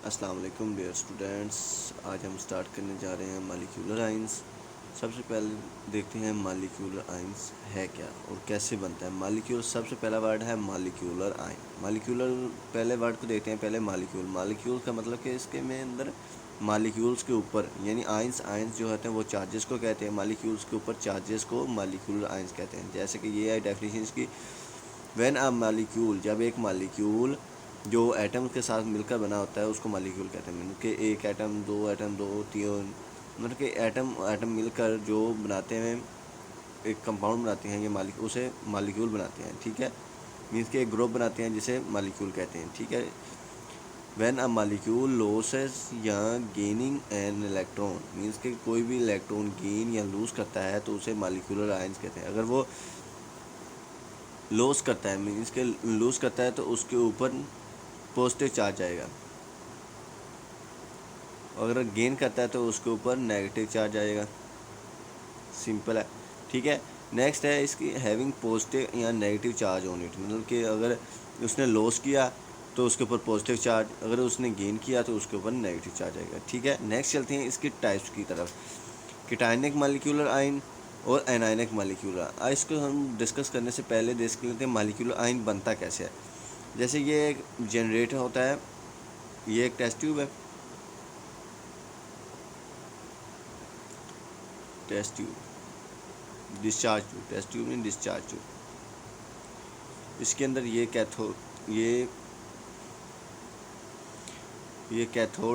अस्सलाम वालेकुम dear students. आज हम स्टार्ट करने जा रहे हैं मालिक्यूलर आइंस। सबसे पहले देखते हैं मालिक्यूलर आइंस है क्या और कैसे बनता है। मालिक्यूल सबसे पहला वर्ड है मालिक्यूलर आइन। मालिक्यूलर पहले वर्ड को देखते हैं। पहले मालिक्यूल। मालिक्यूल का मतलब कि इसके में अंदर मालिक्यूल्स के ऊपर यानी आइंस आइंस जो होते हैं वो चार्जेस को कहते हैं। मालिक्यूल्स के ऊपर चार्जेस को मालिक्यूलर आइंस कहते हैं। जैसे कि ये है डेफिनेशन इसकी। व्हेन अ मालिक्यूल, जब एक मालिक्यूल जो एटम के साथ मिलकर बना होता है उसको मालिक्यूल कहते हैं। मतलब कि एक एटम, दो तीन, मतलब कि एटम एटम मिलकर जो बनाते हैं, एक कंपाउंड बनाते हैं, ये उसे मालिक्यूल बनाते हैं। ठीक है, मीन्स के एक ग्रुप बनाते हैं जिसे मालिक्यूल कहते हैं। ठीक है। व्हेन अ मालिक्यूल लॉसेस या गेनिंग एन इलेक्ट्रॉन, मीन्स के कोई भी इलेक्ट्रॉन गेन या लूज करता है तो उसे मालिक्यूलर आयंस कहते हैं। अगर वो लॉस करता है, मीन्स के लूज करता है, तो उसके ऊपर पॉजिटिव चार्ज आएगा। अगर गेन करता है तो उसके ऊपर नेगेटिव चार्ज आएगा। सिंपल है। ठीक है। नेक्स्ट है इसकी हैविंग पॉजिटिव या नेगेटिव चार्ज ऑन इट, मतलब कि अगर उसने लॉस किया तो उसके ऊपर पॉजिटिव चार्ज, अगर उसने गेन किया तो उसके ऊपर नेगेटिव चार्ज आएगा। ठीक है। नेक्स्ट चलते हैं इसकी टाइप्स की तरफ। कीटायनिक मालिक्यूलर आयन और एनायनिक मालिक्यूलर। इसको हम डिस्कस करने से पहले देख लेते हैं मालिक्यूलर आयन बनता कैसे है। जैसे ये एक जनरेटर होता है, ये एक टेस्ट ट्यूब है। Test tube, discharge tube, test tube नहीं डिस्चार्ज ट्यूब। इसके अंदर ये कैथोड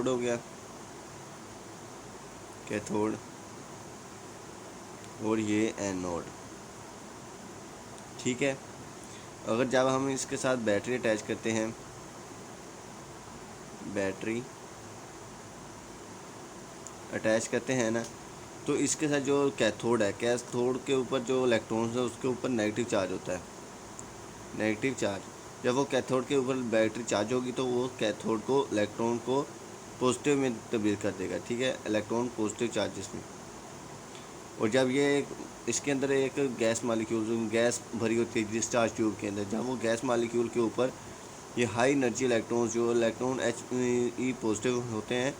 हो गया, कैथोड, और ये एनोड। ठीक है। अगर जब हम इसके साथ बैटरी अटैच करते हैं, बैटरी अटैच करते हैं ना, तो इसके साथ जो कैथोड है, कैथोड के ऊपर जो इलेक्ट्रॉन्स है उसके ऊपर नेगेटिव चार्ज होता है। नेगेटिव चार्ज, जब वो कैथोड के ऊपर बैटरी चार्ज होगी तो वो कैथोड को, इलेक्ट्रॉन को पॉजिटिव में तब्दील कर देगा। ठीक है, इलेक्ट्रॉन पॉजिटिव चार्जेस में। और जब ये इसके अंदर एक गैस मालिक्यूल, गैस भरी होती है डिस्चार्ज ट्यूब के अंदर, जब वो गैस मालिक्यूल के ऊपर ये हाई एनर्जी इलेक्ट्रॉन्स, जो इलेक्ट्रॉन He पॉजिटिव होते हैं,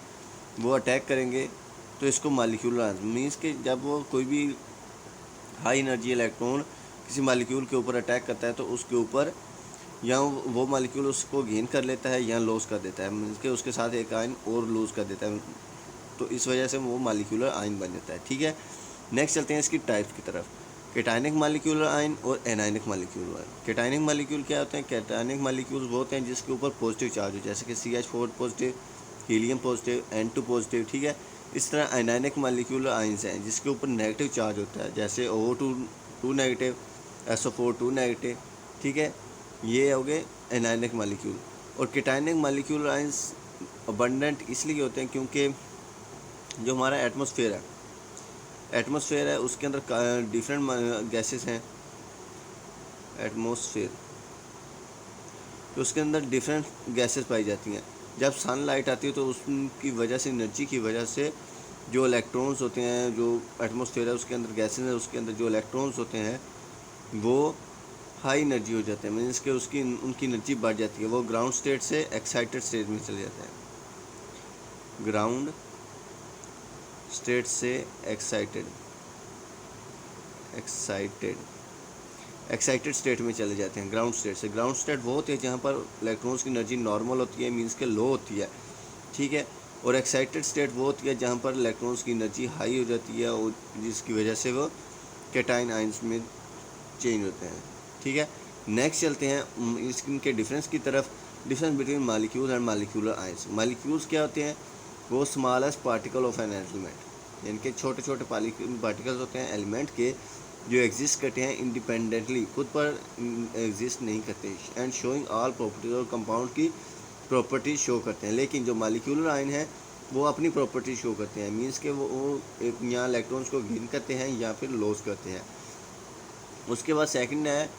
वो अटैक करेंगे तो इसको मालिक्यूलर मीन्स कि जब वो कोई भी हाई एनर्जी इलेक्ट्रॉन किसी मालिक्यूल के ऊपर अटैक करता है तो उसके ऊपर या वो मालिक्यूल उसको गेन कर लेता है या लॉस कर देता है, मीन्स कि उसके साथ एक आयन और लूज़ कर देता है, तो इस वजह से वो मालिक्यूलर आयन बन जाता है। ठीक है। नेक्स्ट चलते हैं इसकी टाइप्स की तरफ। केटायनिक मालिक्यूलर आयन और एनायनिक मालिक्यूलर आयन। केटायनिक मालिक्यूल क्या होते हैं? केटायनिक मालिक्यूल्स वो होते हैं जिसके ऊपर पॉजिटिव चार्ज हो, जैसे कि CH4 positive, helium positive, N2 positive. ठीक है। इस तरह एनायनिक मालिक्यूलर आयंस हैं जिसके ऊपर नेगेटिव चार्ज होता है, जैसे O2 2 नेगेटिव, SO4 2 नेगेटिव। ठीक है, ये हो गए एनायनिक मालिक्यूल। और केटायनिक मालिक्यूलर आयंस अबंडेंट इसलिए होते हैं क्योंकि जो हमारा एटमॉस्फेयर है उसके अंदर डिफरेंट गैसेस हैं। एटमॉस्फेयर, तो उसके अंदर डिफरेंट गैसेस पाई जाती हैं। जब सनलाइट आती है तो उसकी वजह से, एनर्जी की वजह से, जो इलेक्ट्रॉन्स होते हैं, जो एटमॉस्फेयर है उसके अंदर गैसेस है, उसके अंदर जो इलेक्ट्रॉन्स होते हैं वो हाई एनर्जी हो जाते हैं, मीन्स कि उनकी एनर्जी बढ़ जाती है। वो ग्राउंड स्टेट से एक्साइटेड स्टेट में चले जाते हैं। ग्राउंड स्टेट से एक्साइटेड एक्साइटेड स्टेट में चले जाते हैं। ग्राउंड स्टेट से, ग्राउंड स्टेट वो होती है जहाँ पर इलेक्ट्रॉन्स की एनर्जी नॉर्मल होती है, मीन्स के लो होती है। ठीक है। और एक्साइटेड स्टेट वो होती है जहाँ पर इलेक्ट्रॉन्स की एनर्जी हाई हो जाती है और जिसकी वजह से वो कैटायन आयंस में चेंज होते हैं। ठीक है। नेक्स्ट चलते हैं इनके डिफरेंस की तरफ। Difference between molecules and molecular ions. Molecules क्या होते हैं? वो smallest particle of an element, यानी कि छोटे छोटे पार्टिकल्स होते हैं एलिमेंट के जो एग्जिस्ट करते हैं इंडिपेंडेंटली, खुद पर एग्जिस्ट नहीं करते, एंड शोइंग ऑल प्रॉपर्टीज, और कंपाउंड की प्रॉपर्टीज शो करते हैं। लेकिन जो मालिक्यूलर आयन है वो अपनी प्रॉपर्टी शो करते हैं, मीन्स के वो यहाँ इलेक्ट्रॉन्स को गेन करते हैं या फिर लॉस करते हैं। उसके बाद सेकंड है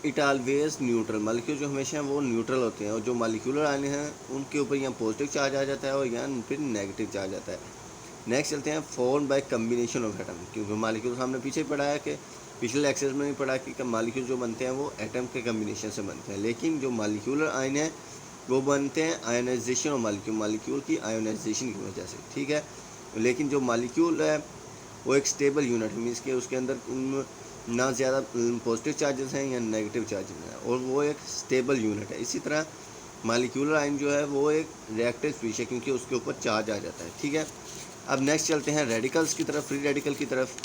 इट ऑलवेज न्यूट्रल। मालिक्यूल जो हमेशा वो न्यूट्रल होते हैं, और जो मालिक्यूलर आयन हैं उनके ऊपर यहाँ पॉजिटिव चार्ज आ जाता है और यहाँ फिर नेगेटिव चार्ज आता है। नेक्स्ट चलते हैं form by combination of atom, क्योंकि मालिक्यूल हमने पीछे पढ़ा है कि पिछले लेक्चर्स में भी पढ़ा कि मालिक्यूल जो बनते हैं वो एटम के कम्बिनेशन से बनते हैं। लेकिन जो मालिक्यूलर आयन है वो बनते हैं आयोनाइजेशन ऑफ मालिक्यूल की आयोनाइजेशन की वजह से, ठीक है। लेकिन जो मालिक्यूल है वो एक स्टेबल यूनिट है, मीन्स के उसके अंदर ना ज़्यादा पॉजिटिव चार्जेस हैं या नेगेटिव चार्जेस हैं, और वो एक स्टेबल यूनिट है। इसी तरह मालिक्यूलर आयन जो है वो एक रिएक्टिव स्पीशीज है, क्योंकि उसके ऊपर चार्ज आ जाता है, ठीक है। अब नेक्स्ट चलते हैं रेडिकल्स की तरफ, फ्री रेडिकल की तरफ।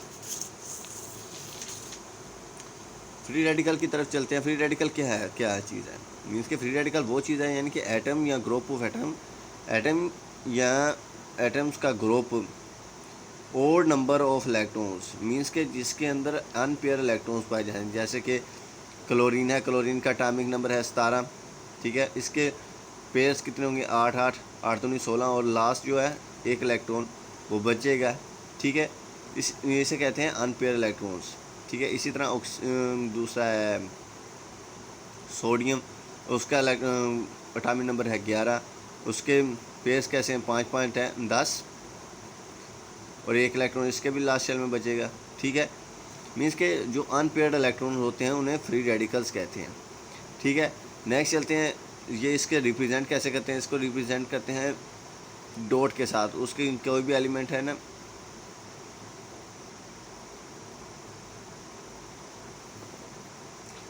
फ्री रेडिकल की तरफ चलते हैं। फ्री रेडिकल क्या है चीज़ है, मीन्स के फ्री रेडिकल वो चीज़ है यानी कि एटम या ग्रुप ऑफ एटम या एटम्स का group odd number of electrons, means के जिसके अंदर अनपेयर इलेक्ट्रॉन्स पाए जाते हैं। जैसे कि क्लोरीन है, क्लोरीन का एटॉमिक नंबर है 17, ठीक है। इसके पेयर्स कितने होंगे, 8 8 8 दूनी 16, और लास्ट जो है एक इलेक्ट्रॉन वो बचेगा, ठीक है। इसे कहते हैं अनपेयर इलेक्ट्रॉन्स, ठीक है। इसी तरह दूसरा है सोडियम, उसका एटॉमिक नंबर है 11, उसके पेयर्स कैसे हैं, 5 5 है 10, और एक इलेक्ट्रॉन इसके भी लास्ट शेल में बचेगा, ठीक है। मीन्स के जो अनपेयर्ड इलेक्ट्रॉन होते हैं उन्हें फ्री रेडिकल्स कहते हैं, ठीक है। नेक्स्ट चलते हैं, ये इसके रिप्रेजेंट कैसे करते हैं, इसको रिप्रेजेंट करते हैं डॉट के साथ। उसके कोई भी एलिमेंट है ना,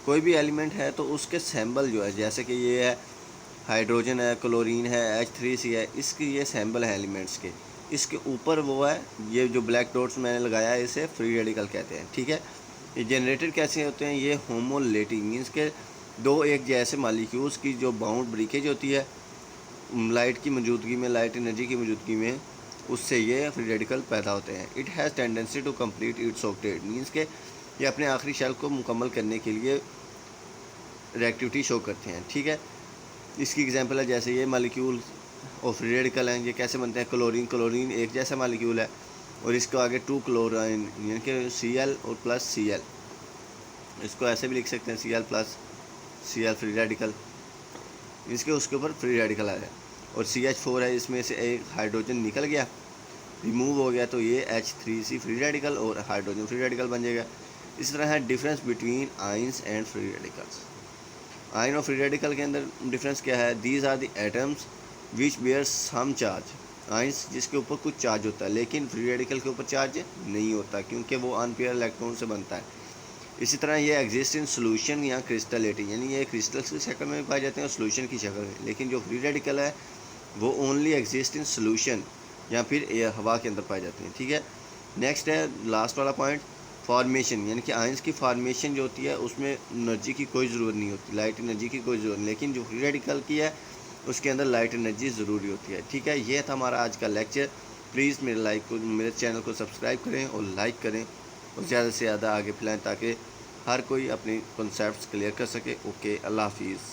कोई भी एलिमेंट है तो उसके सैम्बल जो है, जैसे कि ये है हाइड्रोजन है, क्लोरीन है, H3C है, इसके ये सैम्बल है एलिमेंट्स के। इसके ऊपर वो है, ये जो ब्लैक डॉट्स मैंने लगाया है इसे फ्री रेडिकल कहते हैं, ठीक है। ये जनरेटेड कैसे होते हैं, ये होमोलेटी, मीन्स के दो एक जैसे मालिक्यूल्स की जो बाउंड ब्रेकेज होती है लाइट की मौजूदगी में, लाइट एनर्जी की मौजूदगी में, उससे ये फ्री रेडिकल पैदा होते हैं। It has tendency to complete its octet, means के ये अपने आखिरी शेल को मुकम्मल करने के लिए रिएक्टिविटी शो करते हैं, ठीक है। इसकी एग्जांपल है जैसे ये मालिक्यूल और फ्री रेडिकल हैं, ये कैसे बनते हैं, क्लोरीन एक जैसा मालिक्यूल है, और इसको आगे 2 क्लोराइन यानी कि Cl और प्लस Cl, इसको ऐसे भी लिख सकते हैं Cl plus Cl free radical, इसके उसके ऊपर फ्री रेडिकल आया, और CH4 है, इसमें से एक हाइड्रोजन निकल गया, रिमूव हो गया, तो ये H3C फ्री रेडिकल और हाइड्रोजन फ्री रेडिकल बन जाएगा। इस तरह है difference between ions and free radicals. Ion और फ्री रेडिकल के अंदर डिफरेंस क्या है, these are the atoms which bear some charge, ions जिसके ऊपर कुछ चार्ज होता है, लेकिन फ्री रेडिकल के ऊपर चार्ज नहीं होता, क्योंकि वो अनपेयर इलेक्ट्रॉन से बनता है। इसी तरह ये एग्जिस्ट इन सोल्यूशन या क्रिस्टलिटी, यानी ये क्रिस्टल्स की शक्ल में पाए जाते हैं और सोल्यूशन की शक्ल में, लेकिन जो फ्री रेडिकल है वो ओनली एग्जिस्ट इन सोल्यूशन या फिर हवा के अंदर पाए जाते हैं, ठीक है। नेक्स्ट है लास्ट वाला पॉइंट, फॉर्मेशन, यानी कि आयंस की फॉर्मेशन जो होती है उसमें एनर्जी की कोई ज़रूरत नहीं होती, लाइट एनर्जी की कोई ज़रूरत नहीं, लेकिन जो फ्री रेडिकल की है उसके अंदर लाइट एनर्जी ज़रूरी होती है, ठीक है। ये था हमारा आज का लेक्चर। प्लीज़ मेरे चैनल को सब्सक्राइब करें और लाइक करें, और ज़्यादा से ज़्यादा आगे फैलाएँ ताकि हर कोई अपनी कॉन्सेप्ट्स क्लियर कर सके। ओके, अल्लाह हाफिज़।